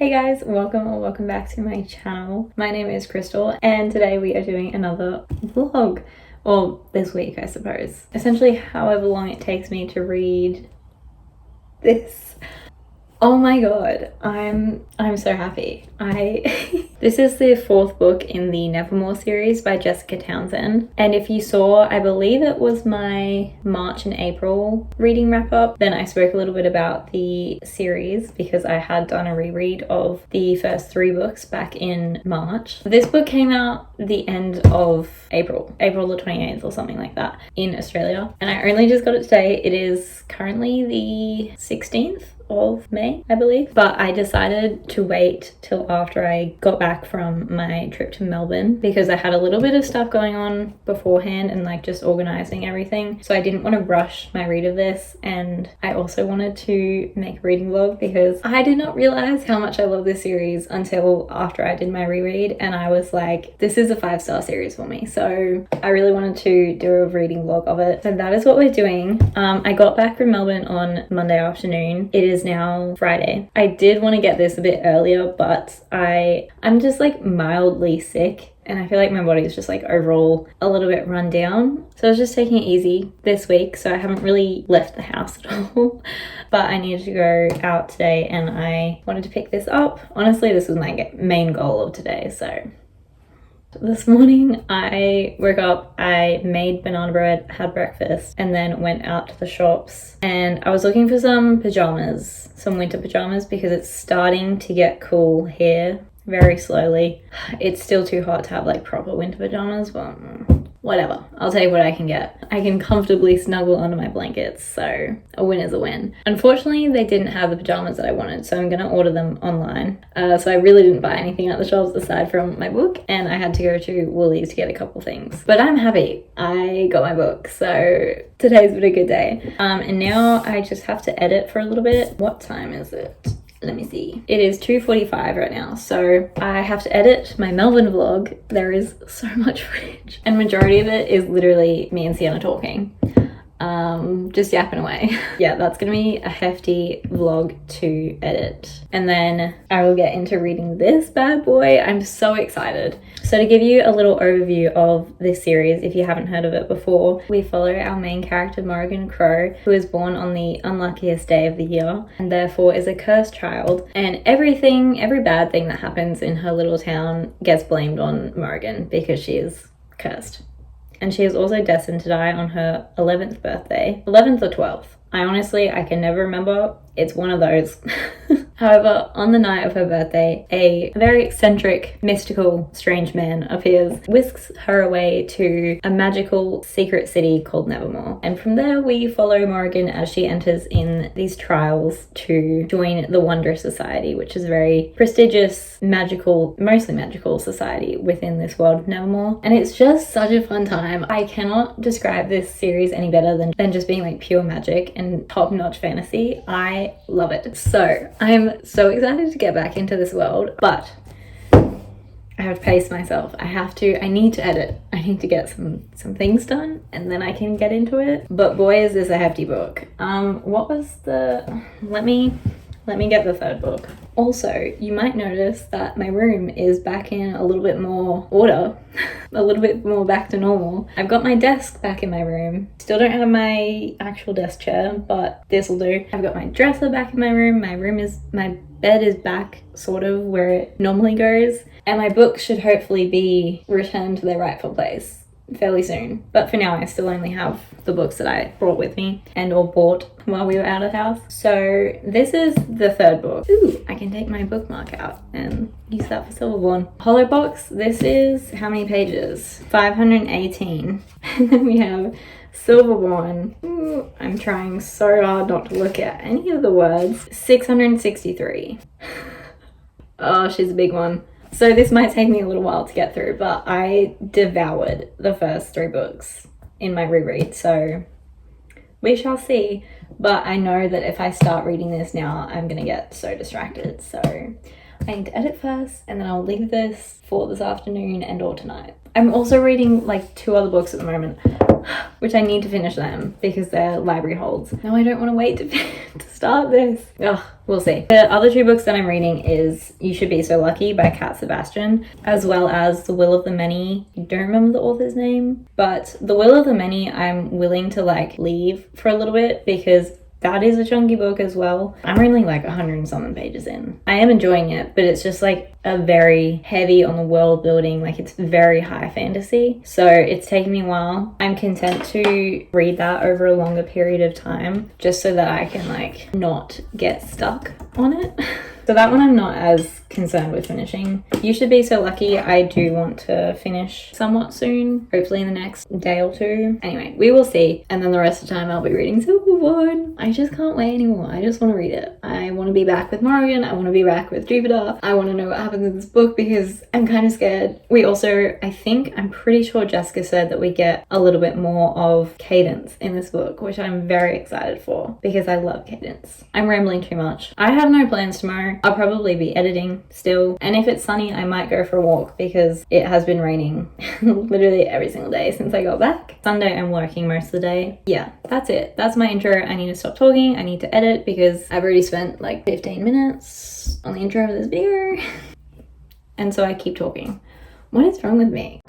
Hey guys, welcome or welcome back to my channel. My name is Crystal and today we are doing another vlog. Or this week, I suppose. Essentially however long it takes me to read this. Oh my god, I'm so happy. This is the fourth book in the Nevermoor series by Jessica Townsend. And if you saw, I believe it was my March and April reading wrap up. Then I spoke a little bit about the series because I had done a reread of the first 3 books back in March. This book came out the end of April the 28th or something like that in Australia. And I only just got it today. It is currently the 16th of May, I believe, but I decided to wait till after I got back from my trip to Melbourne because I had a little bit of stuff going on beforehand and like just organizing everything, so I didn't want to rush my read of this. And I also wanted to make a reading vlog because I did not realize how much I love this series until after I did my reread, and I was like, this is a 5-star series for me, so I really wanted to do a reading vlog of it. So that is what we're doing. I got back from Melbourne on Monday afternoon. It is now Friday. I did want to get this a bit earlier, but I'm just like mildly sick and I feel like my body is just like overall a little bit run down. So I was just taking it easy this week, so I haven't really left the house at all. But I needed to go out today and I wanted to pick this up. Honestly, this was my main goal of today. So this morning I woke up, I made banana bread, had breakfast, and then went out to the shops and I was looking for some pajamas, some winter pajamas, because it's starting to get cool here very slowly. It's still too hot to have like proper winter pajamas, but whatever, I'll take what I can get. I can comfortably snuggle under my blankets, so a win is a win. Unfortunately, they didn't have the pajamas that I wanted, so I'm gonna order them online. So I really didn't buy anything at the shops aside from my book, and I had to go to Woolies to get a couple things. But I'm happy, I got my book, so today's been a good day. And now I just have to edit for a little bit. What time is it? Let me see. It is 2:45 right now, so I have to edit my Melbourne vlog. There is so much footage, and majority of it is literally me and Sienna talking. Just yapping away. Yeah, that's gonna be a hefty vlog to edit. And then I will get into reading this bad boy. I'm so excited. So to give you a little overview of this series, if you haven't heard of it before, we follow our main character, Morrigan Crow, who is born on the unluckiest day of the year and therefore is a cursed child. And every bad thing that happens in her little town gets blamed on Morrigan because she is cursed. And she is also destined to die on her 11th birthday. 11th or 12th. I can never remember. It's one of those. However, on the night of her birthday, a very eccentric, mystical, strange man appears, whisks her away to a magical secret city called Nevermoor. And from there, we follow Morrigan as she enters in these trials to join the Wondrous Society, which is a very prestigious, magical, mostly magical society within this world of Nevermoor. And it's just such a fun time. I cannot describe this series any better than just being like pure magic and top-notch fantasy. I love it. So I'm so excited to get back into this world, but I have to pace myself. I need to edit. I need to get some things done and then I can get into it. But boy, is this a hefty book. What was the, let me get the third book. Also, you might notice that my room is back in a little bit more order, a little bit more back to normal. I've got my desk back in my room. Still don't have my actual desk chair, but this will do. I've got my dresser back in my room. My bed is back sort of where it normally goes. And my books should hopefully be returned to their rightful place fairly soon. But for now, I still only have the books that I brought with me and or bought while we were out of house. So this is the third book. Ooh, I can take my bookmark out and use that for Silverborn. Hollow box, this is how many pages? 518. And then we have Silverborn. Ooh, I'm trying so hard not to look at any of the words. 663. Oh, she's a big one. So this might take me a little while to get through, but I devoured the first 3 books in my reread, so we shall see. But I know that if I start reading this now, I'm gonna get so distracted. So I need to edit first, and then I'll leave this for this afternoon and or tonight. I'm also reading like 2 other books at the moment. which I need to finish them because they're library holds. No, I don't want to wait to start this. Ugh, we'll see. The other two books that I'm reading is You Should Be So Lucky by Kat Sebastian, as well as The Will of the Many. I don't remember the author's name, but The Will of the Many I'm willing to like leave for a little bit because that is a chunky book as well. I'm only like 100 and something pages in. I am enjoying it, but it's just like a very heavy on the world building, like it's very high fantasy. So it's taken me a while. I'm content to read that over a longer period of time just so that I can like not get stuck on it. So that one I'm not as concerned with finishing. You Should Be So Lucky I do want to finish somewhat soon, hopefully in the next day or two. Anyway, we will see. And then the rest of the time I'll be reading Silverborn. I just can't wait anymore. I just want to read it. I want to be back with Morrigan. I want to be back with Jupiter. I want to know what happens in this book because I'm kind of scared. We also, I'm pretty sure Jessica said that we get a little bit more of cadence in this book, which I'm very excited for because I love cadence. I'm rambling too much. I have no plans tomorrow. I'll probably be editing still, and if it's sunny I might go for a walk because it has been raining literally every single day since I got back. Sunday I'm working most of the day. Yeah, that's it. That's my intro. I need to stop talking. I need to edit because I've already spent like 15 minutes on the intro of this video and so I keep talking. What is wrong with me?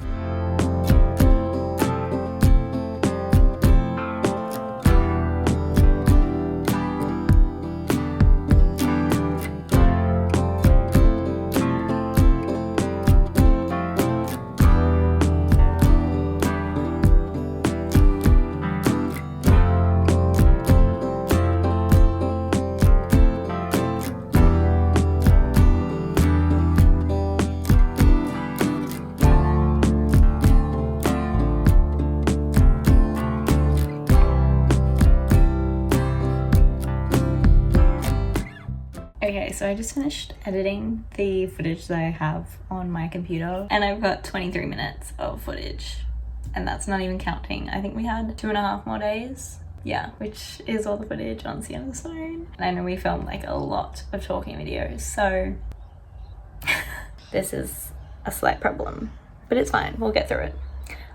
Okay, so I just finished editing the footage that I have on my computer and I've got 23 minutes of footage and that's not even counting. I think we had 2.5 more days. Yeah, which is all the footage on Sienna's phone. And I know we filmed like a lot of talking videos, so this is a slight problem, but it's fine, we'll get through it.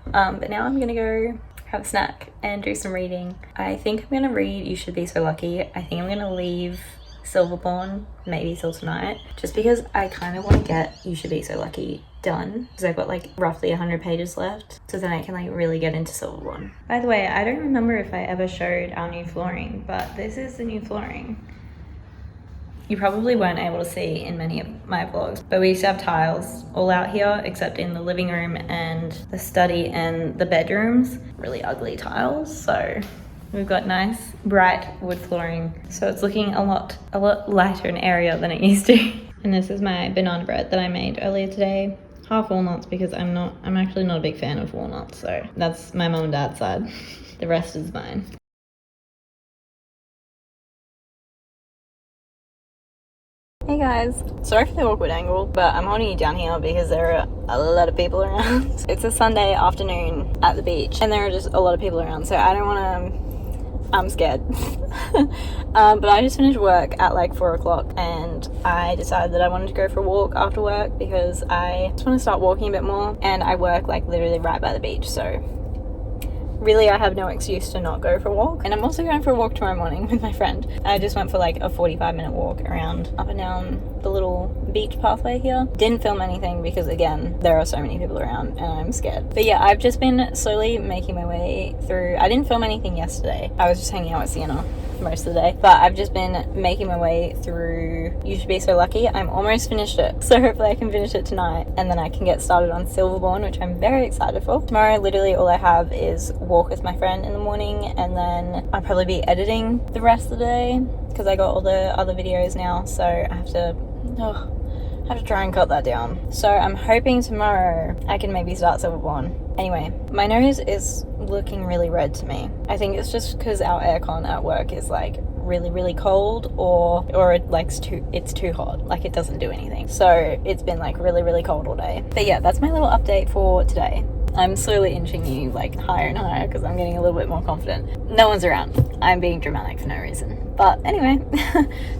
But now I'm gonna go have a snack and do some reading. I think I'm gonna read You Should Be So Lucky. I think I'm gonna leave Silverborn maybe till tonight just because I kind of want to get You Should Be So Lucky done because I've got like roughly 100 pages left, so then I can like really get into Silverborn. By the way, I don't remember if I ever showed our new flooring, but this is the new flooring. You probably weren't able to see in many of my vlogs, but we used to have tiles all out here except in the living room and the study and the bedrooms. Really ugly tiles, so we've got nice bright wood flooring, so it's looking a lot lighter and airier than it used to. And this is my banana bread that I made earlier today. Half walnuts because I'm actually not a big fan of walnuts, so that's my mum and dad's side. The rest is mine. Hey guys, sorry for the awkward angle, but I'm holding you down here because there are a lot of people around. It's a Sunday afternoon at the beach and there are just a lot of people around, so I don't want to. I'm scared. But I just finished work at like 4 o'clock and I decided that I wanted to go for a walk after work because I just want to start walking a bit more, and I work like literally right by the beach, so really I have no excuse to not go for a walk. And I'm also going for a walk tomorrow morning with my friend. I just went for like a 45-minute walk around up and down the little beach pathway here. Didn't film anything because again there are so many people around and I'm scared. But yeah, I've just been slowly making my way through. I didn't film anything yesterday. I was just hanging out with Sienna most of the day, but I've just been making my way through You Should Be So Lucky. I'm almost finished it, so hopefully I can finish it tonight and then I can get started on Silverborn, which I'm very excited for. Tomorrow literally all I have is walk with my friend in the morning, and then I'll probably be editing the rest of the day because I got all the other videos now, so I have to try and cut that down. So I'm hoping tomorrow I can maybe start Silverborn. Anyway, my nose is looking really red to me. I think it's just because our aircon at work is like really cold, or it likes it's too hot, like it doesn't do anything. So it's been like really cold all day. But yeah, that's my little update for today. I'm slowly inching you like higher and higher because I'm getting a little bit more confident. No one's around. I'm being dramatic for no reason. But anyway,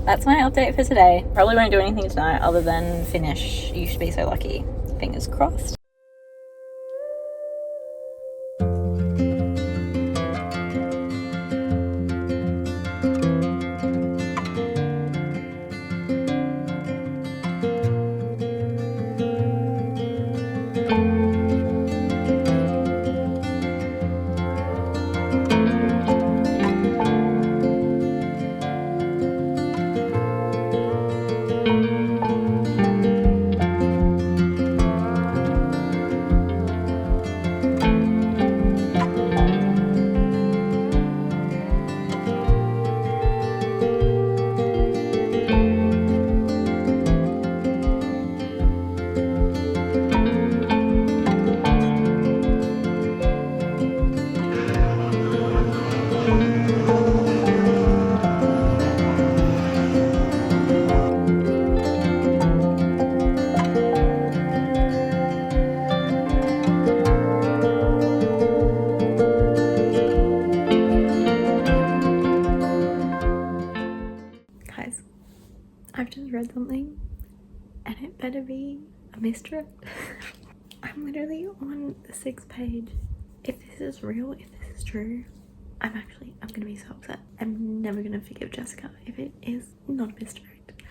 that's my update for today. Probably won't do anything tonight other than finish You Should Be So Lucky. Fingers crossed. better be a misdirect. I'm literally on the 6th page. If this is real, if this is true, I'm gonna be so upset. I'm never gonna forgive Jessica if it is not a misdirect.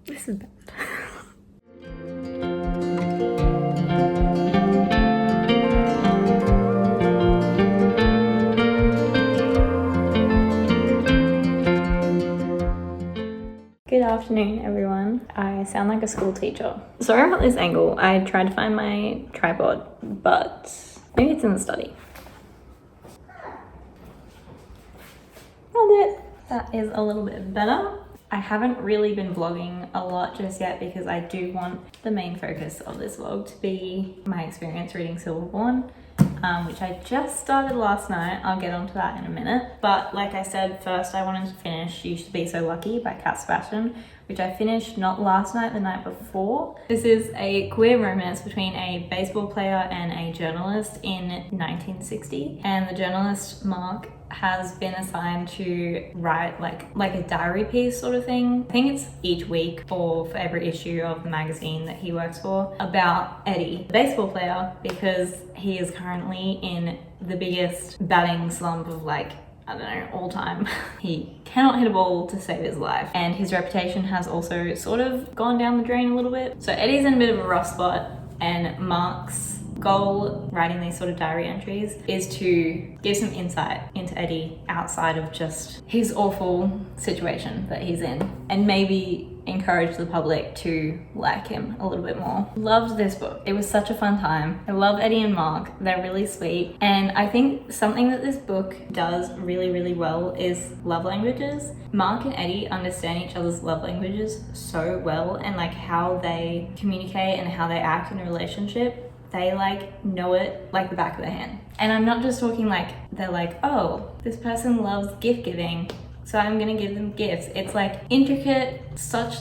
This is bad. Good afternoon, everyone. I sound like a school teacher. Sorry about this angle. I tried to find my tripod, but maybe it's in the study. Found it. That is a little bit better. I haven't really been vlogging a lot just yet because I do want the main focus of this vlog to be my experience reading Silverborn, which I just started last night. I'll get onto that in a minute. But like I said, first I wanted to finish Used to Be So Lucky by Cat Sebastian, which I finished not last night, the night before. This is a queer romance between a baseball player and a journalist in 1960. And the journalist, Mark, has been assigned to write like a diary piece sort of thing. I think it's each week or for every issue of the magazine that he works for, about Eddie, the baseball player, because he is currently in the biggest batting slump of I don't know, all time. He cannot hit a ball to save his life, and his reputation has also sort of gone down the drain a little bit. So Eddie's in a bit of a rough spot, and Mark's goal writing these sort of diary entries is to give some insight into Eddie outside of just his awful situation that he's in, and maybe encourage the public to like him a little bit more. Loved this book. It was such a fun time. I love Eddie and Mark. They're really sweet. And I think something that this book does really, really well is love languages. Mark and Eddie understand each other's love languages so well, and how they communicate and how they act in a relationship. They know it like the back of their hand. And I'm not just talking they're oh, this person loves gift giving, so I'm gonna give them gifts. It's intricate, such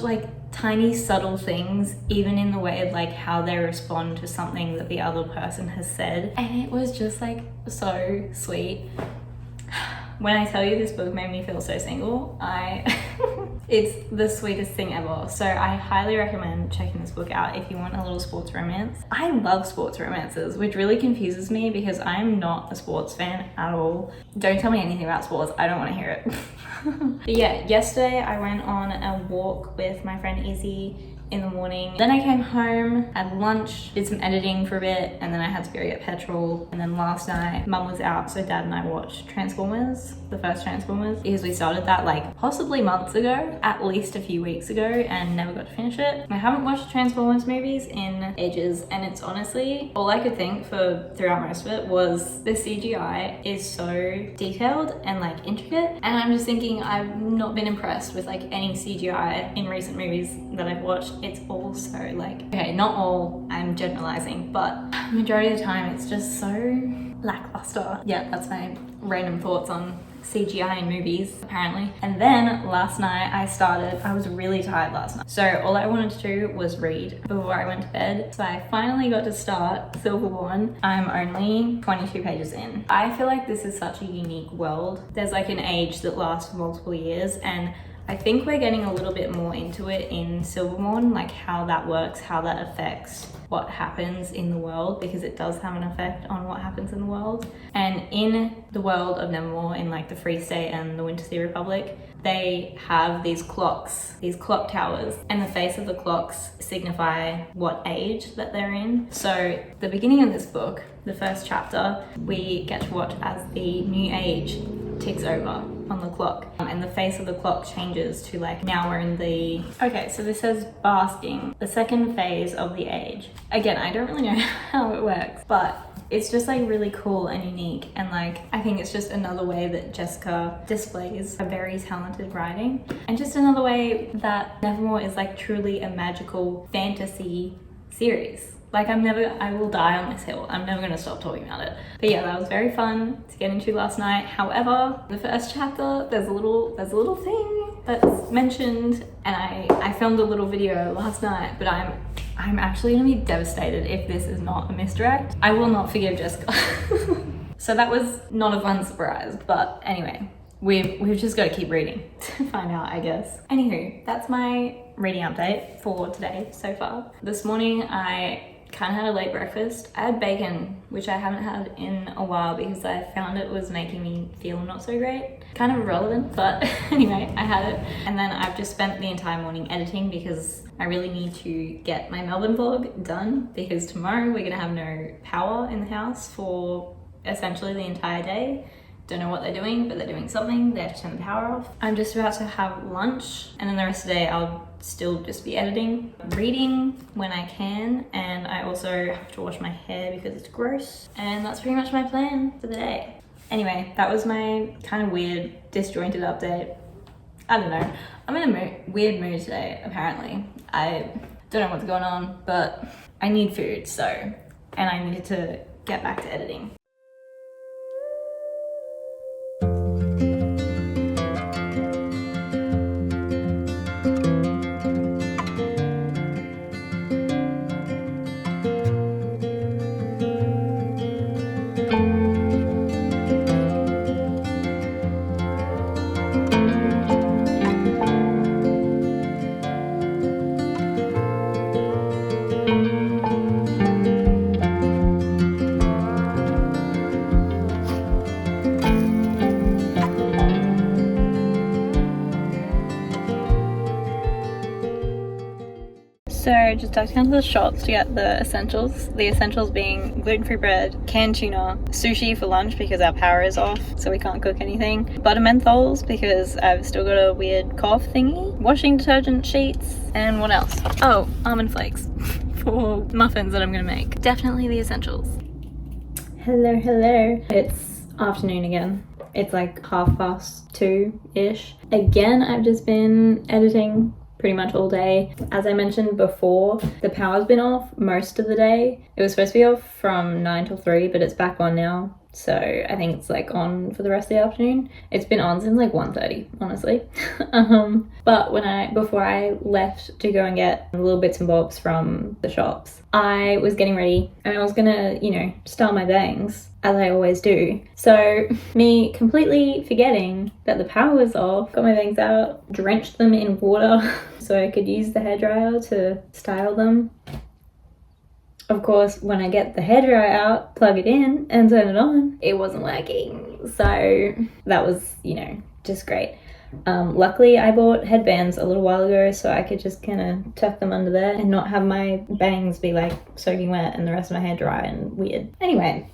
tiny subtle things, even in the way of how they respond to something that the other person has said. And it was just so sweet. When I tell you this book made me feel so single, it's the sweetest thing ever. So I highly recommend checking this book out if you want a little sports romance. I love sports romances, which really confuses me because I'm not a sports fan at all. Don't tell me anything about sports, I don't want to hear it. But yeah, yesterday I went on a walk with my friend Izzy in the morning. Then I came home, had lunch, did some editing for a bit, and then I had to go get petrol. And then last night, Mum was out, so Dad and I watched Transformers, the first Transformers, because we started that possibly months ago, at least a few weeks ago, and never got to finish it. I haven't watched Transformers movies in ages, and it's honestly, all I could think for throughout most of it was the CGI is so detailed and intricate, and I'm just thinking I've not been impressed with any CGI in recent movies that I've watched. It's all so okay, not all, I'm generalizing, but majority of the time it's just so lackluster. Yeah, that's my random thoughts on CGI in movies, apparently. And then last night I was really tired last night, so all I wanted to do was read before I went to bed. So I finally got to start Silverborn. I'm only 22 pages in. I feel like this is such a unique world. There's an age that lasts for multiple years, and I think we're getting a little bit more into it in Silverborn, how that works, how that affects what happens in the world, because it does have an effect on what happens in the world. And in the world of Nevermoor, in the Free State and the Winter Sea Republic, they have these clocks, these clock towers, and the face of the clocks signify what age that they're in. So the beginning of this book, the first chapter, we get to watch as the new age ticks over on the clock, and the face of the clock changes to now we're in the, okay, so this says basking, the second phase of the age. Again, I don't really know how it works, but it's just really cool and unique, and I think it's just another way that Jessica displays a very talented writing, and just another way that Nevermoor is truly a magical fantasy series. I will die on this hill. I'm never gonna stop talking about it. But yeah, that was very fun to get into last night. However, the first chapter, there's a little thing that's mentioned, and I filmed a little video last night, but I'm actually gonna be devastated if this is not a misdirect. I will not forgive Jessica. So that was not a fun surprise, but anyway, we've just got to keep reading to find out, I guess. Anywho, that's my reading update for today so far. This morning I kind of had a late breakfast. I had bacon, which I haven't had in a while because I found it was making me feel not so great. Kind of irrelevant, but anyway, I had it. And then I've just spent the entire morning editing because I really need to get my Melbourne vlog done, because tomorrow we're gonna have no power in the house for essentially the entire day. Don't know what they're doing, but they're doing something. They have to turn the power off. I'm just about to have lunch, and then the rest of the day I'll still just be editing, reading when I can, and I also have to wash my hair because it's gross. And that's pretty much my plan for the day. Anyway, that was my kind of weird, disjointed update. I don't know. I'm in a weird mood today, apparently. I don't know what's going on, but I need food, so, and I needed to get back to editing. So just ducked down to the shops to get the essentials. The essentials being gluten-free bread, canned tuna, sushi for lunch because our power is off, so we can't cook anything, butter menthols because I've still got a weird cough thingy, washing detergent sheets, and what else? Oh, almond flakes for muffins that I'm gonna make. Definitely the essentials. Hello. It's afternoon again. It's like 2:30-ish. Again, I've just been editing pretty much all day. As I mentioned before, the power's been off most of the day. It was supposed to be off from 9 till 3, but it's back on now. So I think it's like on for the rest of the afternoon. It's been on since like 1:30, honestly. But before I left to go and get little bits and bobs from the shops, I was getting ready and I was gonna, style my bangs as I always do. So me completely forgetting that the power was off, got my bangs out, drenched them in water so I could use the hairdryer to style them. Of course, when I get the hairdryer out, plug it in and turn it on, it wasn't working. So that was, just great. Luckily, I bought headbands a little while ago so I could just kind of tuck them under there and not have my bangs be like soaking wet and the rest of my hair dry and weird. Anyway,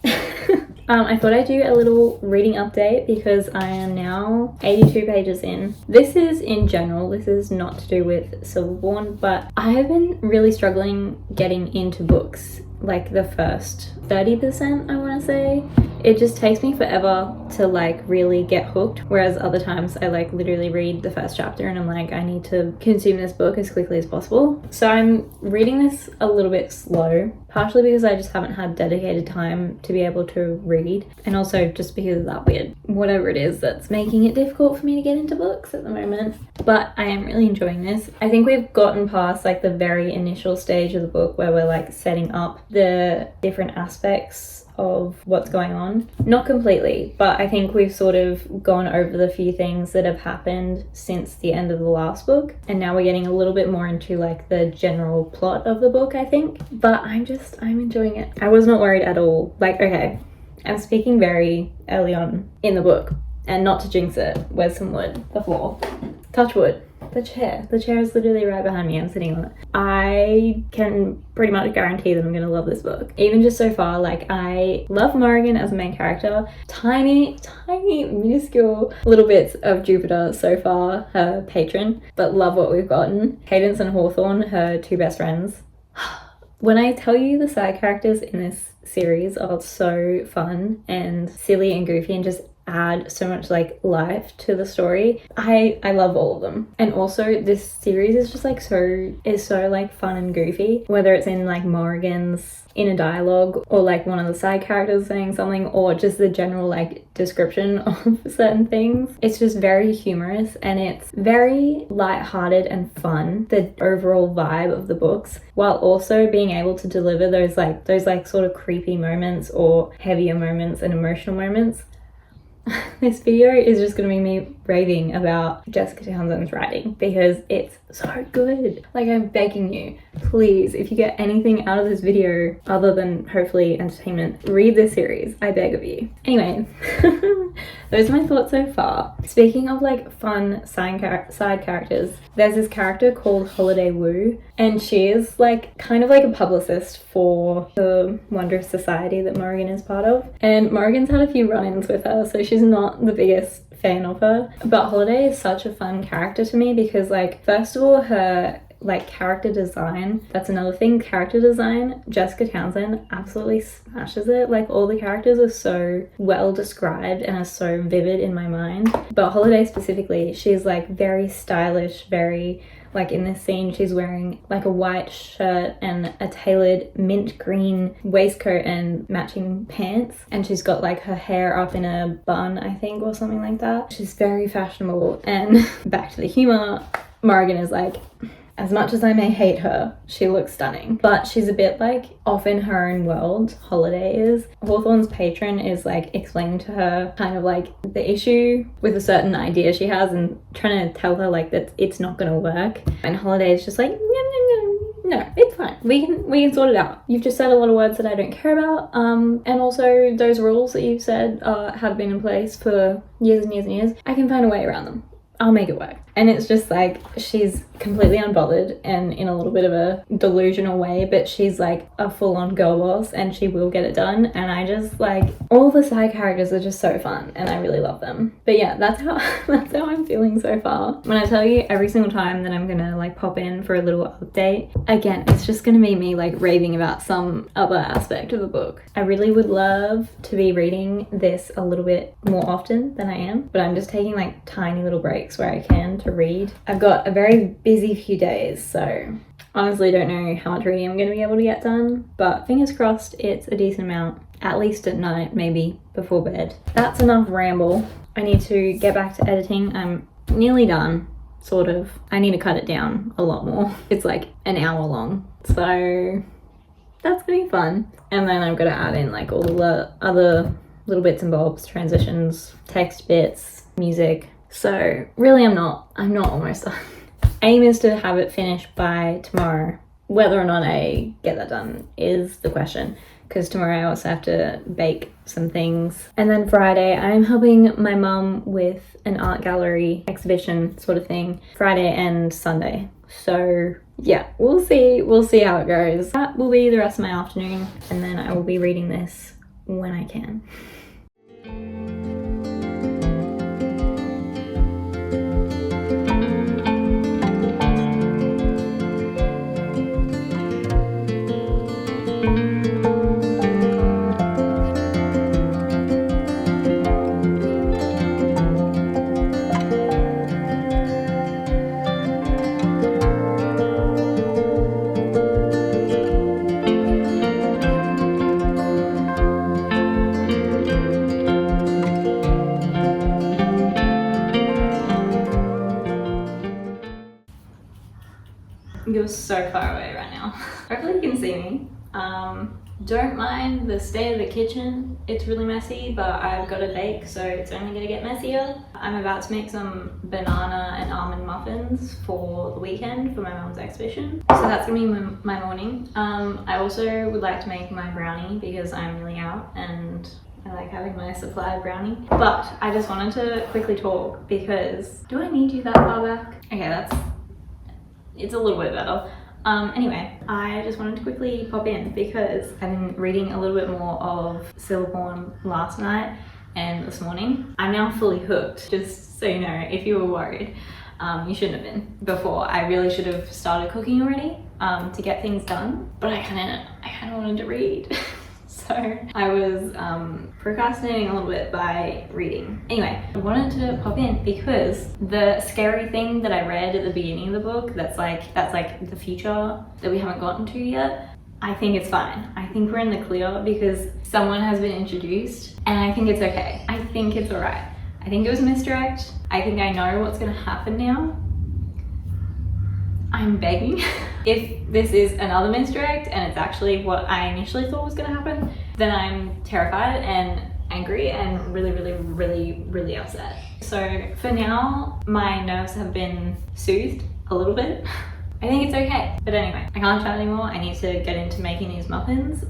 I thought I'd do a little reading update because I am now 82 pages in. This is in general, this is not to do with Silverborn, but I have been really struggling getting into books, like the first 30%, I want to say. It just takes me forever to like really get hooked, whereas other times I like literally read the first chapter and I'm like, I need to consume this book as quickly as possible. So I'm reading this a little bit slow, partially because I just haven't had dedicated time to be able to read, and also just because of that weird whatever it is that's making it difficult for me to get into books at the moment. But I am really enjoying this. I think we've gotten past like the very initial stage of the book where we're like setting up the different aspects of what's going on. Not completely, but I think we've sort of gone over the few things that have happened since the end of the last book, and now we're getting a little bit more into like the general plot of the book, I think. But I'm enjoying it. I was not worried at all. Like, okay, I'm speaking very early on in the book, and not to jinx it, where's some wood? The floor. Touch wood. The chair is literally right behind me. I'm sitting on it. I can pretty much guarantee that I'm gonna love this book. Even just so far, like, I love Morrigan as a main character. Tiny, minuscule little bits of Jupiter so far, her patron, but love what we've gotten. Cadence and Hawthorne, her two best friends. When I tell you the side characters in this series are so fun and silly and goofy and just add so much like life to the story, I love all of them. And also this series is just like so like fun and goofy, whether it's in like Morrigan's inner dialogue or like one of the side characters saying something, or just the general like description of certain things. It's just very humorous and it's very light-hearted and fun, the overall vibe of the books, while also being able to deliver those sort of creepy moments or heavier moments and emotional moments. This video is just gonna be me raving about Jessica Townsend's writing because it's so good. Like, I'm begging you, please, if you get anything out of this video other than hopefully entertainment, read this series. I beg of you. Anyway, those are my thoughts so far. Speaking of like fun side characters, there's this character called Holiday Woo, and she is like kind of like a publicist for the Wondrous Society that Morgan is part of. And Morgan's had a few run-ins with her, so she's not the biggest fan of her. But Holiday is such a fun character to me because, like, first of all, her like character design, that's another thing. Character design, Jessica Townsend absolutely smashes it. Like, all the characters are so well described and are so vivid in my mind. But Holiday specifically, she's like very stylish, very, like, in this scene she's wearing like a white shirt and a tailored mint green waistcoat and matching pants, and she's got like her hair up in a bun, I think, or something like that. She's very fashionable. And back to the humor, Morgan is like, as much as I may hate her, she looks stunning. But she's a bit like off in her own world, Holiday is. Hawthorne's patron is like explaining to her kind of like the issue with a certain idea she has and trying to tell her like that it's not gonna work. And Holiday is just like, no, it's fine. We can sort it out. You've just said a lot of words that I don't care about. And also those rules that you've said have been in place for years and years and years. I can find a way around them. I'll make it work. And it's just like, she's completely unbothered and in a little bit of a delusional way, but she's like a full-on girl boss and she will get it done. And I just like, all the side characters are just so fun and I really love them. But yeah, that's how I'm feeling so far. When I tell you every single time that I'm gonna like pop in for a little update, again, it's just gonna be me like raving about some other aspect of the book. I really would love to be reading this a little bit more often than I am, but I'm just taking like tiny little breaks where I can to read. I've got a very busy few days, so honestly don't know how much reading I'm going to be able to get done, but fingers crossed it's a decent amount, at least at night, maybe before bed. That's enough ramble. I need to get back to editing. I'm nearly done, sort of. I need to cut it down a lot more. It's like an hour long, so that's gonna be fun. And then I've got to add in like all the other little bits and bobs, transitions, text bits, music. So really I'm not almost done. Aim is to have it finished by tomorrow. Whether or not I get that done is the question, because tomorrow I also have to bake some things. And then Friday I'm helping my mum with an art gallery exhibition sort of thing, Friday and Sunday. So yeah, we'll see how it goes. That will be the rest of my afternoon, and then I will be reading this when I can. You're so far away right now. Hopefully you can see me. Don't mind the state of the kitchen. It's really messy, but I've got to bake, so it's only gonna get messier. I'm about to make some banana and almond muffins for the weekend for my mum's exhibition. So that's gonna be my morning. I also would like to make my brownie because I'm really out and I like having my supply of brownie. But I just wanted to quickly talk because, do I need you that far back? Okay, it's a little bit better. Anyway, I just wanted to quickly pop in because I've been reading a little bit more of Silverborn last night and this morning. I'm now fully hooked, just so you know, if you were worried. You shouldn't have been before. I really should have started cooking already to get things done, but I kind of wanted to read. So I was procrastinating a little bit by reading. Anyway, I wanted to pop in because the scary thing that I read at the beginning of the book, that's like the future that we haven't gotten to yet, I think it's fine. I think we're in the clear because someone has been introduced and I think it's okay. I think it's all right. I think it was a misdirect. I think I know what's gonna happen now. I'm begging. If this is another misdirect and it's actually what I initially thought was gonna happen, then I'm terrified and angry and really, really, really, really upset. So for now, my nerves have been soothed a little bit. I think it's okay. But anyway, I can't chat anymore. I need to get into making these muffins.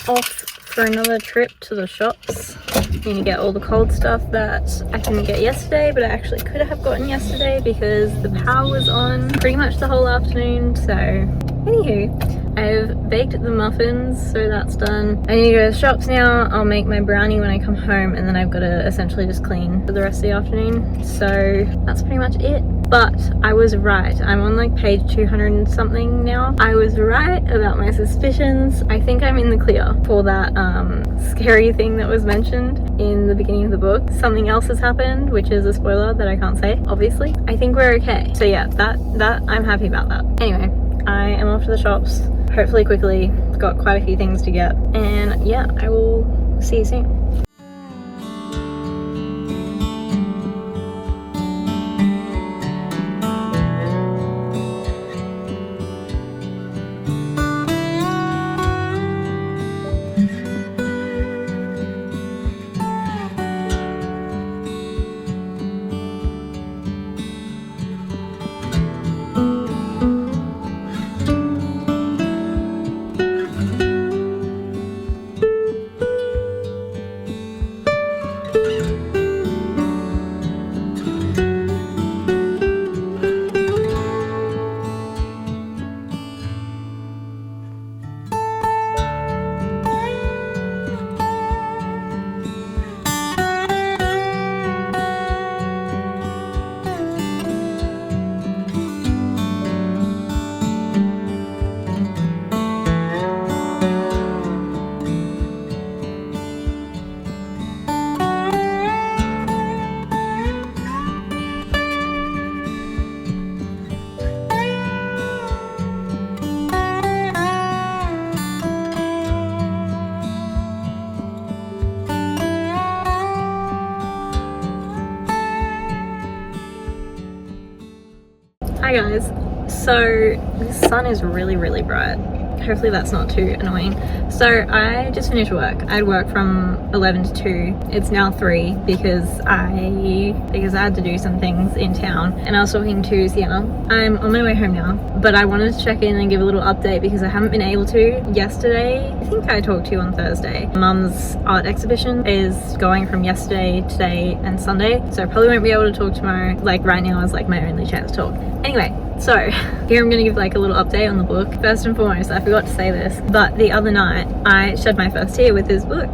Off for another trip to the shops. Need to get all the cold stuff that I couldn't get yesterday, but I actually could have gotten yesterday because the power was on pretty much the whole afternoon. So anywho, I've baked the muffins, so that's done. I need to go to the shops now. I'll make my brownie when I come home, and then I've got to essentially just clean for the rest of the afternoon. So that's pretty much it. But I was right. I'm on like page 200 and something now. I was right about my suspicions. I think I'm in the clear for that scary thing that was mentioned in the beginning of the book. Something else has happened, which is a spoiler that I can't say, obviously. I think we're okay. So yeah, that I'm happy about that. Anyway, I am off to the shops, hopefully quickly. Got quite a few things to get. And yeah, I will see you soon. Hi guys, so the sun is really bright. Hopefully that's not too annoying. So I just finished work. I had work from 11 to 2. It's now 3 because I had to do some things in town, and I was talking to Sienna. I'm on my way home now, but I wanted to check in and give a little update because I haven't been able to. Yesterday, I think I talked to you on Thursday. Mum's art exhibition is going from yesterday, today and Sunday, so I probably won't be able to talk tomorrow. Like right now is like my only chance to talk. Anyway, so here I'm gonna give like a little update on the book. First and foremost, I forgot to say this, but the other night I shed my first tear with this book.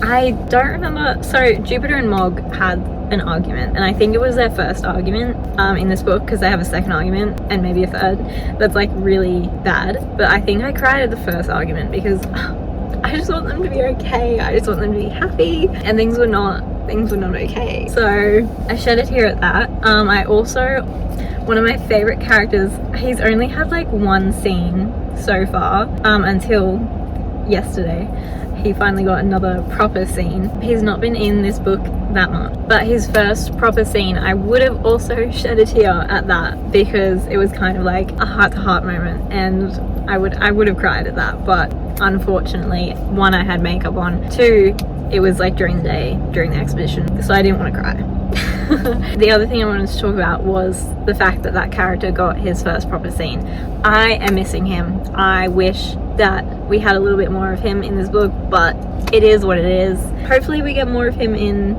I don't remember, so Jupiter and Mog had an argument, and I think it was their first argument in this book, because they have a second argument and maybe a third that's like really bad, but I think I cried at the first argument because I I just want them to be okay. I just want them to be happy, and things were not okay. So I shed a tear at that. I also, one of my favorite characters, he's only had like one scene so far, until yesterday. He finally got another proper scene. He's not been in this book that much, but his first proper scene, I would have also shed a tear at that, because it was kind of like a heart-to-heart moment, and I would have cried at that. But unfortunately, one, I had makeup on, two, it was like during the day, during the expedition, so I didn't want to cry. The other thing I wanted to talk about was the fact that that character got his first proper scene. I am missing him. I wish that we had a little bit more of him in this book, but it is what it is. Hopefully we get more of him in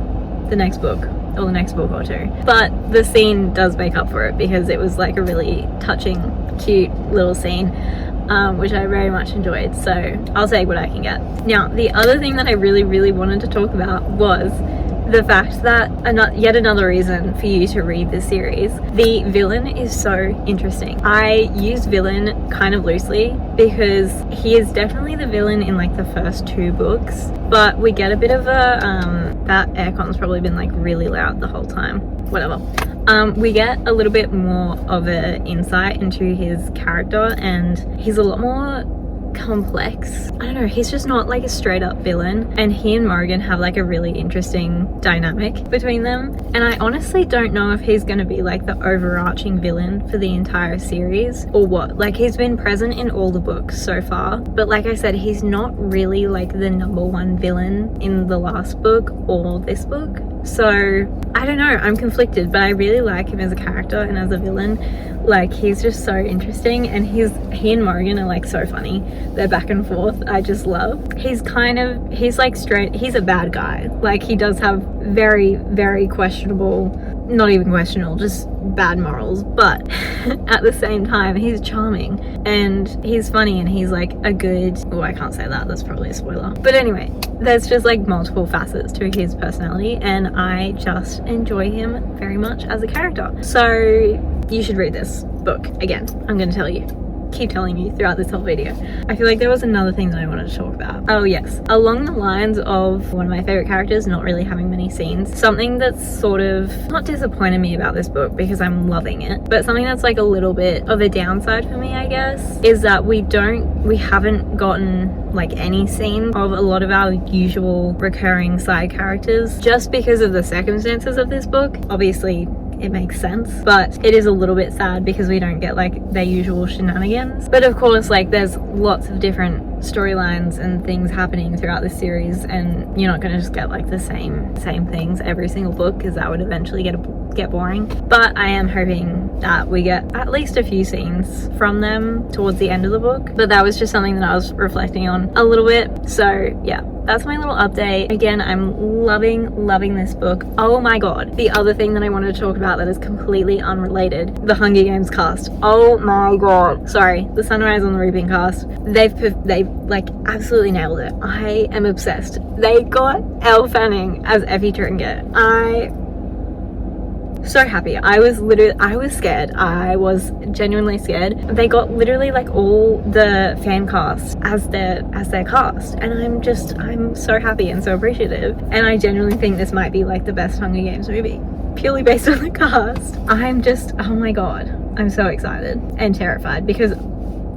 the next book, or the next book or two. But the scene does make up for it, because it was like a really touching, cute little scene, which I very much enjoyed. So I'll take what I can get. Now, the other thing that I really wanted to talk about was the fact that yet another reason for you to read this series. The villain is so interesting. I use villain kind of loosely, because he is definitely the villain in like the first two books, but we get a bit of a that aircon's probably been like really loud the whole time, whatever. We get a little bit more of an insight into his character, and he's a lot more complex. I don't know, he's just not like a straight up villain, and he and Morgan have like a really interesting dynamic between them, and I honestly don't know if he's going to be like the overarching villain for the entire series or what. Like, he's been present in all the books so far, but like I said, he's not really like the number one villain in the last book or this book. So I don't know, I'm conflicted, but I really like him as a character and as a villain. Like, he's just so interesting, and he and Morgan are like so funny. They're back and forth. I just love. He's like straight, he's a bad guy. Like, he does have very questionable, not even questionable, just bad morals, but at the same time he's charming and he's funny, and he's like a good, oh, I can't say that, that's probably a spoiler, but anyway, there's just like multiple facets to his personality, and I just enjoy him very much as a character. So you should read this book. Again, I'm going to keep telling you throughout this whole video. I feel like there was another thing that I wanted to talk about. Oh yes, along the lines of one of my favorite characters not really having many scenes, something that's sort of not disappointed me about this book, because I'm loving it, but something that's like a little bit of a downside for me, I guess, is that we haven't gotten like any scene of a lot of our usual recurring side characters, just because of the circumstances of this book. Obviously it makes sense, but it is a little bit sad because we don't get like their usual shenanigans. But of course, like, there's lots of different storylines and things happening throughout this series, and you're not going to just get like the same things every single book, because that would eventually get boring. But I am hoping that we get at least a few scenes from them towards the end of the book. But that was just something that I was reflecting on a little bit. So yeah, that's my little update. Again, I'm loving this book. Oh my god, the other thing that I wanted to talk about that is completely unrelated, the Hunger Games cast. Oh my god, sorry, the Sunrise on the Reaping cast, they've like absolutely nailed it. I am obsessed. They got Elle Fanning as Effie Trinket. So happy. I was scared. I was genuinely scared. They got literally like all the fan cast as their cast, and I'm so happy and so appreciative, and I genuinely think this might be like the best Hunger Games movie, purely based on the cast. I'm just, oh my god, I'm so excited and terrified, because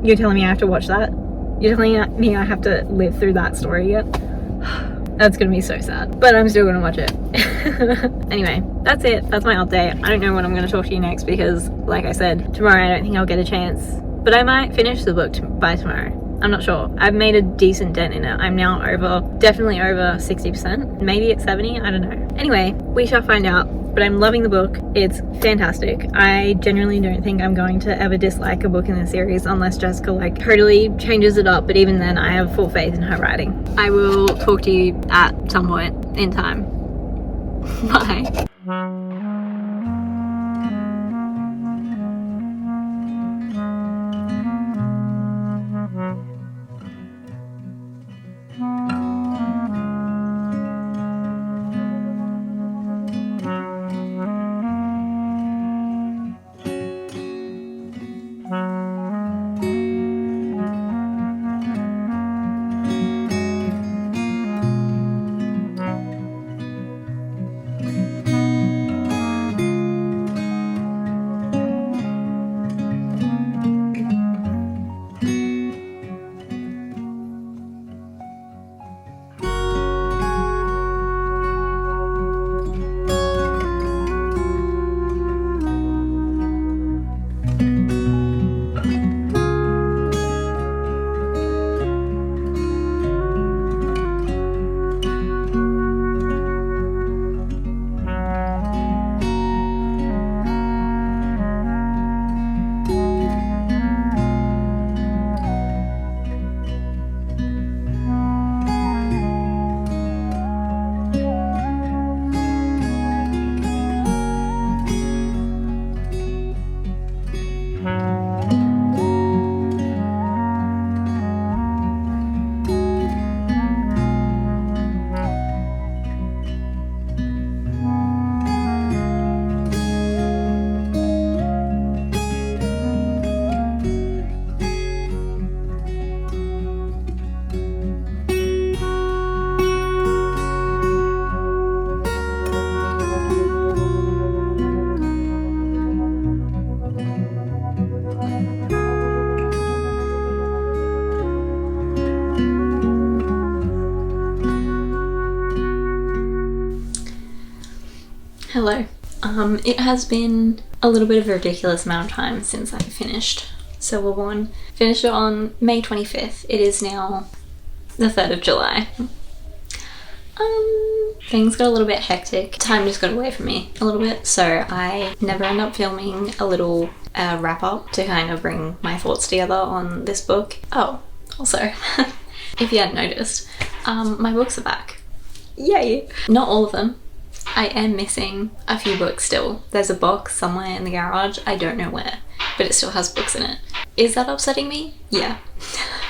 you're telling me I have to watch that? You're telling me I have to live through that story yet? That's gonna be so sad, but I'm still gonna watch it. Anyway, that's it. That's my update. I don't know when I'm gonna talk to you next, because like I said, tomorrow I don't think I'll get a chance, but I might finish the book by tomorrow. I'm not sure. I've made a decent dent in it. I'm now definitely over 60%, maybe at 70, I don't know. Anyway, we shall find out. But I'm loving the book. It's fantastic. I genuinely don't think I'm going to ever dislike a book in the series, unless Jessica like totally changes it up, but even then I have full faith in her writing. I will talk to you at some point in time. Bye. Hello. It has been a little bit of a ridiculous amount of time since I finished Silverborn. Finished it on May 25th. It is now the 3rd of July. Things got a little bit hectic. Time just got away from me a little bit, so I never end up filming a little wrap up to kind of bring my thoughts together on this book. Oh, also, if you hadn't noticed, my books are back. Yay! Not all of them. I am missing a few books still. There's a box somewhere in the garage, I don't know where, but it still has books in it. Is that upsetting me? Yeah.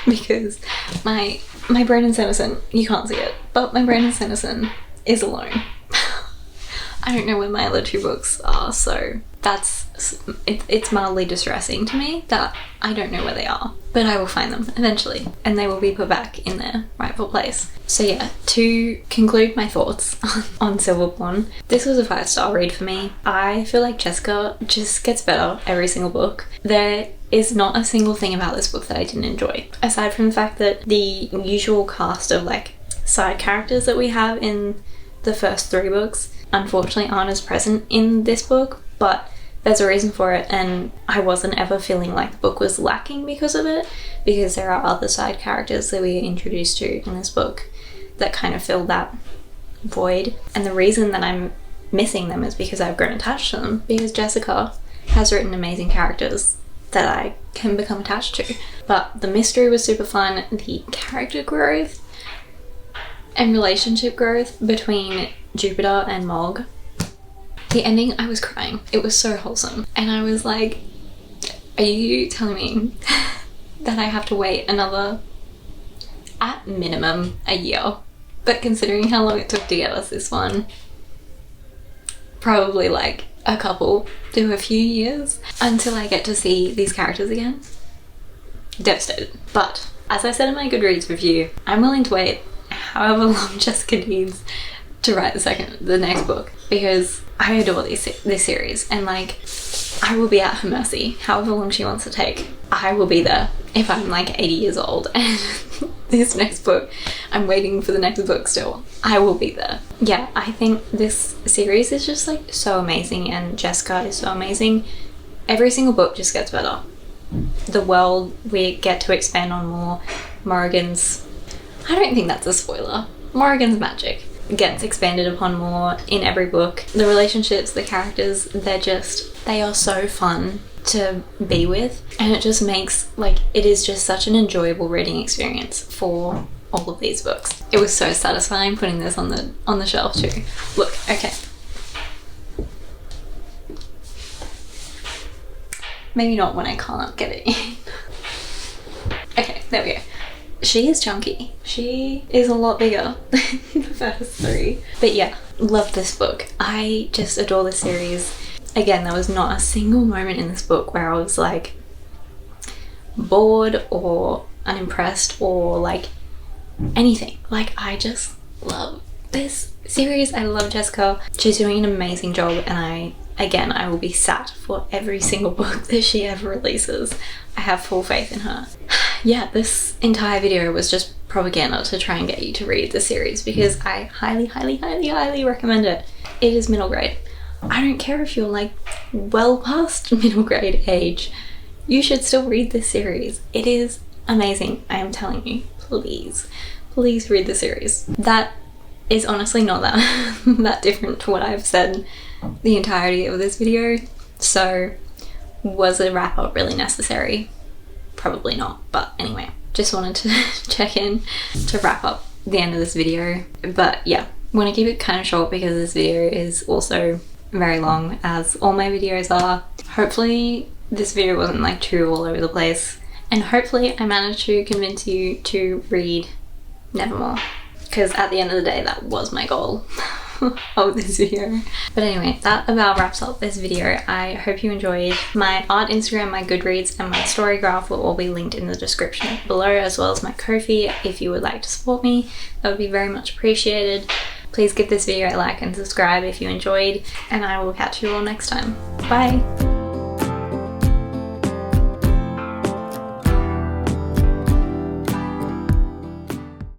Because my Brandon Sanderson, you can't see it, but my Brandon Sanderson is alone. I don't know where my other two books are, so it's mildly distressing to me that I don't know where they are. But I will find them eventually, and they will be put back in their rightful place. So yeah, to conclude my thoughts on Silverborn, this was a 5-star read for me. I feel like Jessica just gets better every single book. There is not a single thing about this book that I didn't enjoy, aside from the fact that the usual cast of like side characters that we have in the first 3 books unfortunately aren't as present in this book, but there's a reason for it, and I wasn't ever feeling like the book was lacking because of it, because there are other side characters that we are introduced to in this book that kind of fill that void. And the reason that I'm missing them is because I've grown attached to them, because Jessica has written amazing characters that I can become attached to. But the mystery was super fun. The character growth and relationship growth between Jupiter and Mog. The ending, I was crying. It was so wholesome. And I was like, are you telling me that I have to wait another, at minimum, a year? But considering how long it took to get us this one, probably like a couple to a few years until I get to see these characters again. Devastated. But as I said in my Goodreads review, I'm willing to wait however long Jessica needs to write the next book, because I adore this series, and like I will be at her mercy however long she wants to take. I will be there if I'm like 80 years old and this next book, I'm waiting for the next book still. I will be there. Yeah, I think this series is just like so amazing, and Jessica is so amazing. Every single book just gets better. The world we get to expand on more. Morrigan's, I don't think that's a spoiler. Morrigan's magic gets expanded upon more in every book. The relationships, the characters, they are so fun to be with, and it just makes, like, it is just such an enjoyable reading experience for all of these books. It was so satisfying putting this on the shelf too. Look, okay. Maybe not when I can't get it in. Okay, there we go. She is chunky. She is a lot bigger than the first 3. But yeah, love this book. I just adore this series. Again, there was not a single moment in this book where I was like bored or unimpressed or like anything. Like, I just love this series. I love Jessica. She's doing an amazing job, and I will be sat for every single book that she ever releases. I have full faith in her. Yeah, this entire video was just propaganda to try and get you to read the series, because I highly, highly, highly, highly recommend it. It is middle grade. I don't care if you're like well past middle grade age. You should still read this series. It is amazing. I am telling you, please, please read the series. That is honestly not that different to what I've said the entirety of this video. So was a wrap up really necessary? Probably not, but anyway, just wanted to check in to wrap up the end of this video. But yeah, I'm gonna keep it kind of short because this video is also very long, as all my videos are. Hopefully this video wasn't like too all over the place, and hopefully I managed to convince you to read Nevermoor, because at the end of the day that was my goal of this video. But anyway, that about wraps up this video. I hope you enjoyed. My art Instagram, my Goodreads, and my story graph will all be linked in the description below, as well as my Ko-fi if you would like to support me. That would be very much appreciated. Please give this video a like and subscribe if you enjoyed, and I will catch you all next time. Bye!